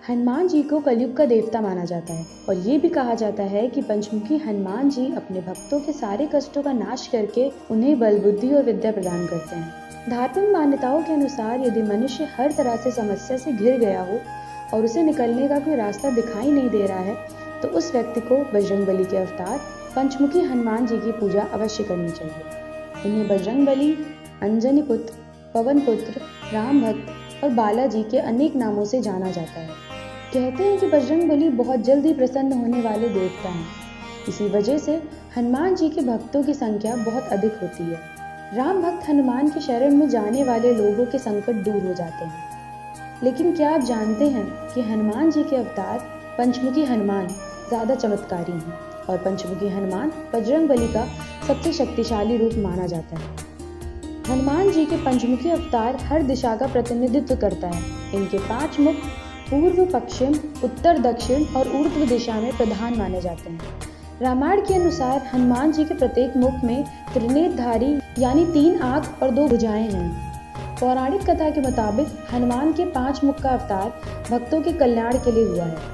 हनुमान जी को कलयुग का देवता माना जाता है और ये भी कहा जाता है कि पंचमुखी हनुमान जी अपने भक्तों के सारे कष्टों का नाश करके उन्हें बल, बुद्धि और विद्या प्रदान करते हैं। धार्मिक मान्यताओं के अनुसार यदि मनुष्य हर तरह से समस्या से घिर गया हो और उसे निकलने का कोई रास्ता दिखाई नहीं दे रहा है तो उस व्यक्ति को बजरंगबली के अवतार पंचमुखी हनुमान जी की पूजा अवश्य करनी चाहिए। इन्हें बजरंगबली, अंजनी पुत्र, पवन पुत्र, राम भक्त और बालाजी के अनेक नामों से जाना जाता है। कहते हैं कि बजरंगबली बहुत जल्दी प्रसन्न होने वाले देवता हैं। इसी वजह से हनुमान जी के भक्तों की संख्या बहुत अधिक होती है। राम भक्त हनुमान की शरण में जाने वाले लोगों के संकट दूर हो जाते हैं। लेकिन क्या आप जानते हैं कि हनुमान जी के अवतार पंचमुखी हनुमान ज़्यादा चमत्कारी हैं और पंचमुखी हनुमान बजरंगबली का सबसे शक्तिशाली रूप माना जाता है। हनुमान जी के पंचमुखी अवतार हर दिशा का प्रतिनिधित्व करता है। इनके 5 मुख पूर्व, पश्चिम, उत्तर, दक्षिण और ऊर्ध्व दिशा में प्रधान माने जाते हैं। रामायण के अनुसार हनुमान जी के प्रत्येक मुख में त्रिनेत्रधारी यानी 3 आंख और 2 भुजाएं हैं। पौराणिक कथा के मुताबिक हनुमान के 5 मुख का अवतार भक्तों के कल्याण के लिए हुआ है।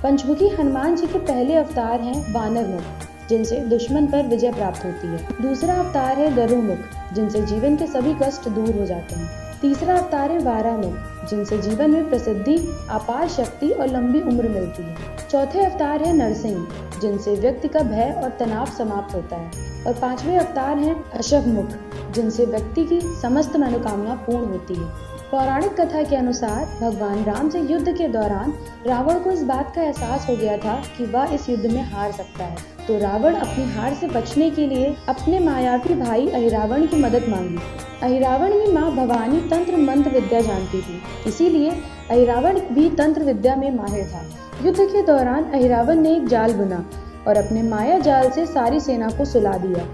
पंचमुखी हनुमान जी के पहले अवतार हैं वानर मुख, जिनसे दुश्मन पर विजय प्राप्त होती है। दूसरा अवतार है गरुड़ मुख, जिनसे जीवन के सभी कष्ट दूर हो जाते हैं। तीसरा अवतार है वारा मुख, जिनसे जीवन में प्रसिद्धि, अपार शक्ति और लंबी उम्र मिलती है। चौथे अवतार है नरसिंह, जिनसे व्यक्ति का भय और तनाव समाप्त होता है। और 5वें अवतार हैं अशोक मुख, जिनसे व्यक्ति की समस्त मनोकामना पूर्ण होती है। पौराणिक कथा के अनुसार भगवान राम से युद्ध के दौरान रावण को इस बात का एहसास हो गया था कि वह इस युद्ध में हार सकता है, तो रावण अपनी हार से बचने के लिए अपने मायावी भाई अहिरावण की मदद मांगी। अहिरावण की मां भवानी तंत्र मंत्र विद्या जानती थी, इसीलिए अहिरावण भी तंत्र विद्या में माहिर था। युद्ध के दौरान अहिरावण ने एक जाल बुना और अपने माया जाल से सारी सेना को सुला दिया।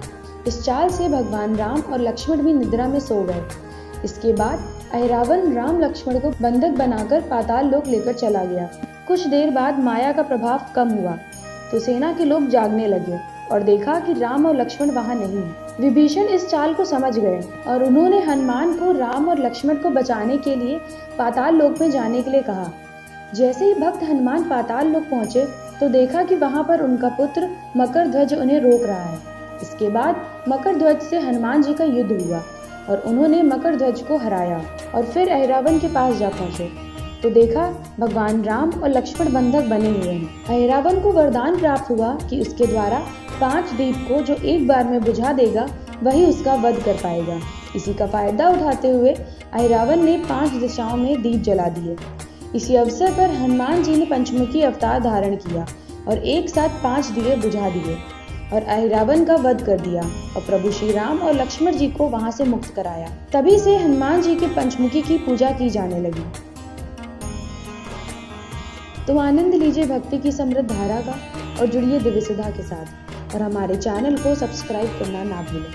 इस चाल से भगवान राम और लक्ष्मण भी निद्रा में सो गए। इसके बाद अहिरावण राम लक्ष्मण को बंधक बनाकर पाताल लोक लेकर चला गया। कुछ देर बाद माया का प्रभाव कम हुआ तो सेना के लोग जागने लगे और देखा कि राम और लक्ष्मण वहां नहीं है। विभीषण इस चाल को समझ गए और उन्होंने हनुमान को राम और लक्ष्मण को बचाने के लिए पाताल लोक में जाने के लिए कहा। जैसे ही भक्त हनुमान पाताल लोक पहुंचे तो देखा कि वहां पर उनका पुत्र मकरध्वज उन्हें रोक रहा है। इसके बाद मकरध्वज से हनुमान जी का युद्ध हुआ और उन्होंने मकरध्वज को हराया और फिर अहिरावण के पास जा पहुंचे तो देखा भगवान राम और लक्ष्मण बंधक बने हुए हैं। अहिरावण को वरदान प्राप्त हुआ कि उसके द्वारा 5 दीप को जो एक बार में बुझा देगा वही उसका वध कर पाएगा। इसी का फायदा उठाते हुए अहिरावण ने 5 दिशाओं में दीप जला दिए। इसी अवसर पर हनुमान जी ने पंचमुखी अवतार धारण किया और एक साथ 5 दिए बुझा दिए और अहिरावण का वध कर दिया और प्रभु श्री राम और लक्ष्मण जी को वहां से मुक्त कराया। तभी से हनुमान जी के पंचमुखी की पूजा की जाने लगी। तो आनंद लीजिए भक्ति की समृद्ध धारा का और जुड़िए दिव्य सुधा के साथ और हमारे चैनल को सब्सक्राइब करना ना भूलें।